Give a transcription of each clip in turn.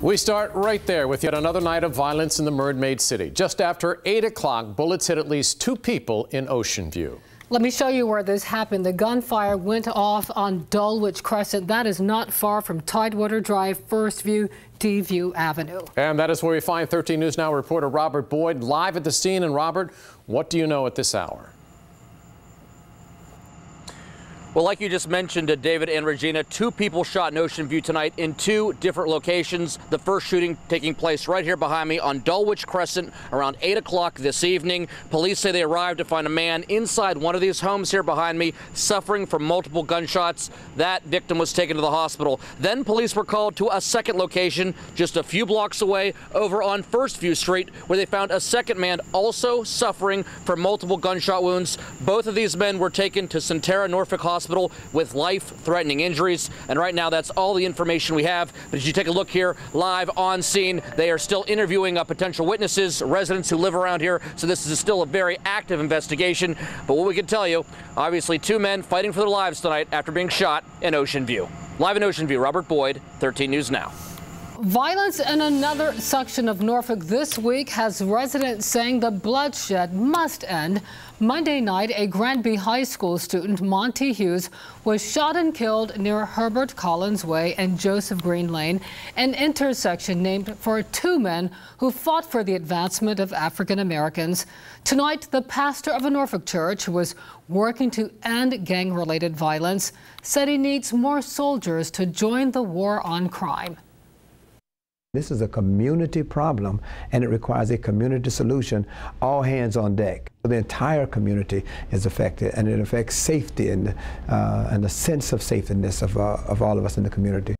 We start right there with yet another night of violence in the Mermaid City. Just after 8 o'clock, bullets hit at least 2 people in Ocean View. Let me show you where this happened. The gunfire went off on Dulwich Crescent. That is not far from Tidewater Drive, First View, D-View Avenue. And that is where we find 13 News Now reporter Robert Boyd live at the scene. And Robert, what do you know at this hour? Well, like you just mentioned, David and Regina, 2 people shot in Ocean View tonight in 2 different locations. The first shooting taking place right here behind me on Dulwich Crescent around 8 o'clock this evening. Police say they arrived to find a man inside one of these homes here behind me suffering from multiple gunshots. That victim was taken to the hospital. Then police were called to a second location just a few blocks away over on First View Street, where they found a second man also suffering from multiple gunshot wounds. Both of these men were taken to Norfolk Hospital with life-threatening injuries. And right now, that's all the information we have. But as you take a look here, live on scene, they are still interviewing potential witnesses, residents who live around here. So this is still a very active investigation. But what we can tell you, obviously 2 men fighting for their lives tonight after being shot in Ocean View. Live in Ocean View, Robert Boyd, 13 News Now. Violence in another section of Norfolk this week has residents saying the bloodshed must end. Monday night, a Granby High School student, Monty Hughes, was shot and killed near Herbert Collins Way and Joseph Green Lane, an intersection named for 2 men who fought for the advancement of African Americans. Tonight, the pastor of a Norfolk church who was working to end gang-related violence said he needs more soldiers to join the war on crime. This is a community problem, and it requires a community solution, all hands on deck. The entire community is affected, and it affects safety and the sense of safetyness of all of us in the community.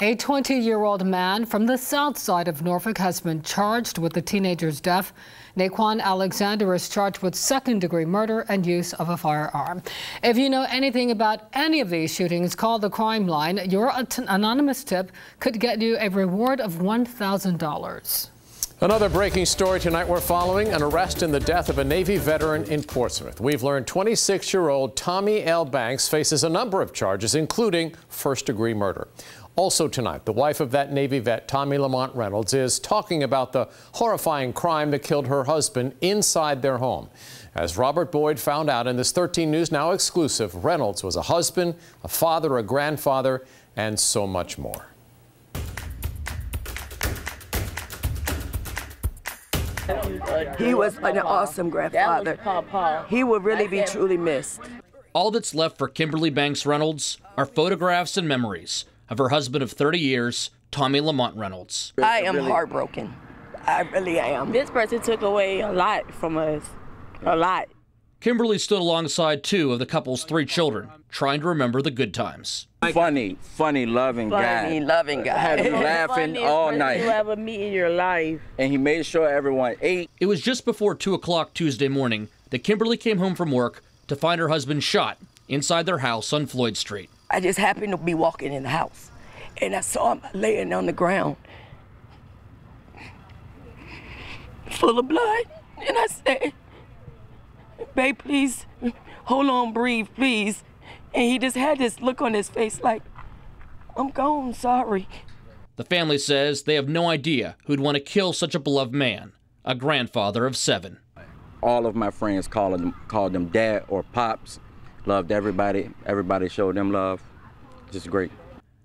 A 20-year-old man from the south side of Norfolk has been charged with the teenager's death. Naquan Alexander is charged with second-degree murder and use of a firearm. If you know anything about any of these shootings, call the crime line. Your anonymous tip could get you a reward of $1,000. Another breaking story tonight. We're following an arrest in the death of a Navy veteran in Portsmouth. We've learned 26-year-old Tommy L. Banks faces a number of charges, including first-degree murder. Also tonight, the wife of that Navy vet, Tommy Lamont Reynolds, is talking about the horrifying crime that killed her husband inside their home. As Robert Boyd found out in this 13 News Now exclusive, Reynolds was a husband, a father, a grandfather, and so much more. He was an awesome grandfather. He will really be truly missed. All that's left for Kimberly Banks Reynolds are photographs and memories of her husband of 30 years, Tommy Lamont Reynolds. I am heartbroken. I really am. This person took away a lot from us. A lot. Kimberly stood alongside 2 of the couple's 3 children, trying to remember the good times. Funny, loving guy. Funny, loving guy. Had you laughing all night. You ever meet in your life. And he made sure everyone ate. It was just before 2 o'clock Tuesday morning that Kimberly came home from work to find her husband shot inside their house on Floyd Street. I just happened to be walking in the house, and I saw him laying on the ground, full of blood. And I said, babe, please, hold on, breathe, please. And he just had this look on his face like, I'm gone, sorry. The family says they have no idea who'd want to kill such a beloved man, a grandfather of 7. All of my friends called them dad or pops. Loved everybody. Everybody showed them love. Just great.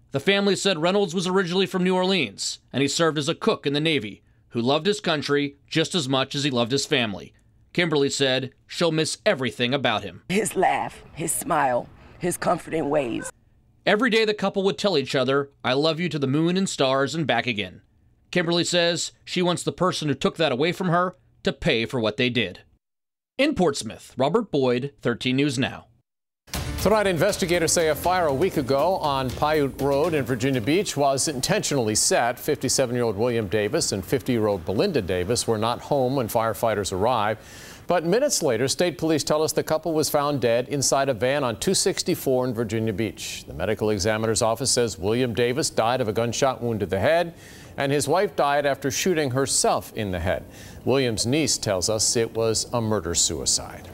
The family said Reynolds was originally from New Orleans, and he served as a cook in the Navy, who loved his country just as much as he loved his family. Kimberly said she'll miss everything about him. His laugh, his smile, his comforting ways. Every day the couple would tell each other, I love you to the moon and stars and back again. Kimberly says she wants the person who took that away from her to pay for what they did. In Portsmouth, Robert Boyd, 13 News Now. Tonight, investigators say a fire a week ago on Paiute Road in Virginia Beach was intentionally set. 57-year-old William Davis and 50-year-old Belinda Davis were not home when firefighters arrived. But minutes later, state police tell us the couple was found dead inside a van on 264 in Virginia Beach. The medical examiner's office says William Davis died of a gunshot wound to the head, and his wife died after shooting herself in the head. William's niece tells us it was a murder-suicide.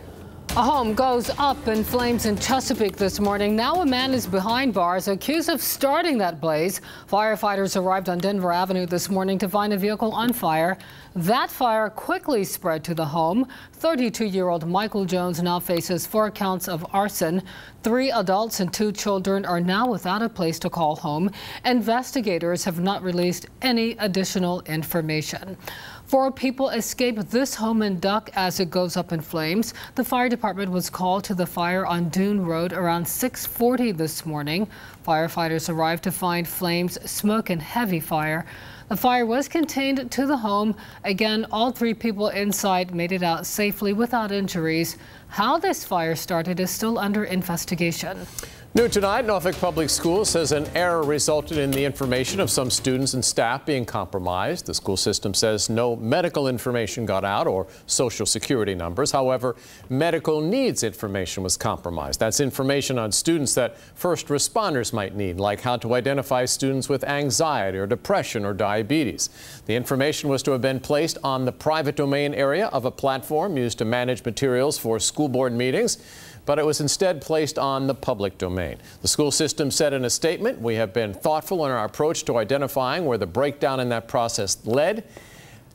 A home goes up in flames in Chesapeake this morning. Now a man is behind bars accused of starting that blaze. Firefighters arrived on Denver Avenue this morning to find a vehicle on fire. That fire quickly spread to the home. 32-year-old Michael Jones now faces 4 counts of arson. 3 adults and 2 children are now without a place to call home. Investigators have not released any additional information. 4 people escaped this home in Duck as it goes up in flames. The fire department was called to the fire on Dune Road around 6:40 this morning. Firefighters arrived to find flames, smoke, and heavy fire. The fire was contained to the home. Again, all 3 people inside made it out safely without injuries. How this fire started is still under investigation. New tonight, Norfolk Public Schools says an error resulted in the information of some students and staff being compromised. The school system says no medical information got out or social security numbers. However, medical needs information was compromised. That's information on students that first responders might need, like how to identify students with anxiety or depression or diabetes. The information was to have been placed on the private domain area of a platform used to manage materials for school board meetings, but it was instead placed on the public domain. The school system said in a statement, "We have been thoughtful in our approach to identifying where the breakdown in that process led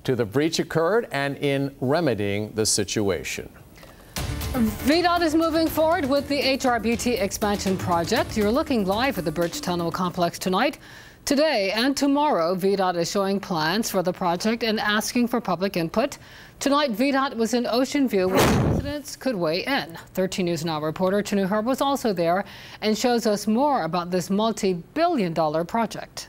to the breach occurred and in remedying the situation." VDOT is moving forward with the HRBT expansion project. You're looking live at the Bridge Tunnel complex tonight. Today and tomorrow, VDOT is showing plans for the project and asking for public input. Tonight, VDOT was in Ocean View where residents could weigh in. 13 News Now reporter Chanu Herb was also there and shows us more about this multi-billion-dollar project.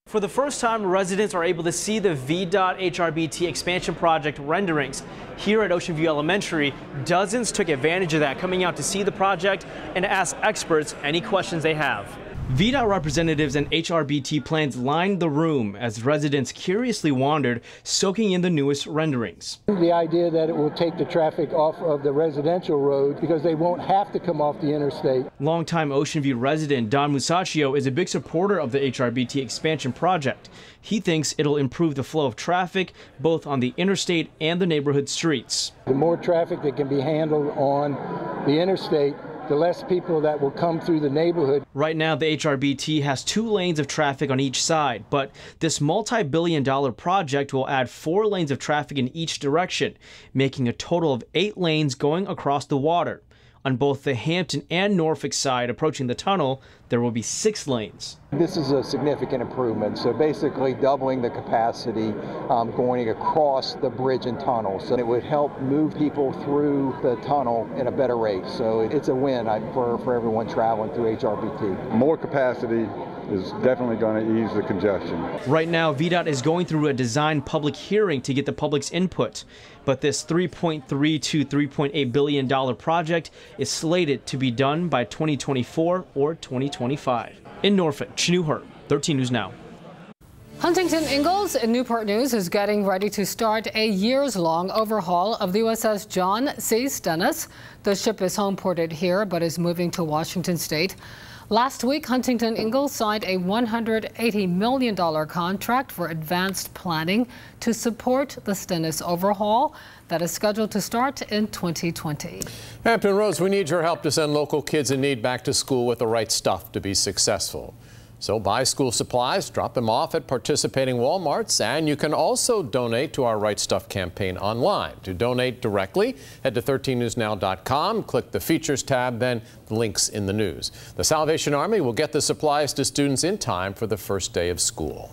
For the first time, residents are able to see the VDOT HRBT expansion project renderings. Here at Ocean View Elementary, dozens took advantage of that, coming out to see the project and ask experts any questions they have. VDOT representatives and HRBT plans lined the room as residents curiously wandered, soaking in the newest renderings. The idea that it will take the traffic off of the residential road because they won't have to come off the interstate. Longtime Ocean View resident Don Musacchio is a big supporter of the HRBT expansion project. He thinks it'll improve the flow of traffic both on the interstate and the neighborhood streets. The more traffic that can be handled on the interstate, the less people that will come through the neighborhood. Right now, the HRBT has 2 lanes of traffic on each side, but this multi-billion-dollar project will add 4 lanes of traffic in each direction, making a total of 8 lanes going across the water. On both the Hampton and Norfolk side approaching the tunnel, there will be 6 lanes. This is a significant improvement, so basically doubling the capacity going across the bridge and tunnel. So it would help move people through the tunnel in a better rate. So it's a win for everyone traveling through HRBT. More capacity is definitely going to ease the congestion. Right now, VDOT is going through a design public hearing to get the public's input. But this $3.3 to $3.8 billion project is slated to be done by 2024 or 2025. In Norfolk, Chanu Herb, 13 News Now. Huntington Ingalls in Newport News is getting ready to start a years-long overhaul of the USS John C. Stennis. The ship is home-ported here but is moving to Washington State. Last week, Huntington Ingalls signed a $180 million contract for advanced planning to support the Stennis overhaul that is scheduled to start in 2020. Hampton Roads, we need your help to send local kids in need back to school with the right stuff to be successful. So buy school supplies, drop them off at participating Walmarts, and you can also donate to our Right Stuff campaign online. To donate directly, head to 13newsnow.com, click the Features tab, then the links in the news. The Salvation Army will get the supplies to students in time for the first day of school.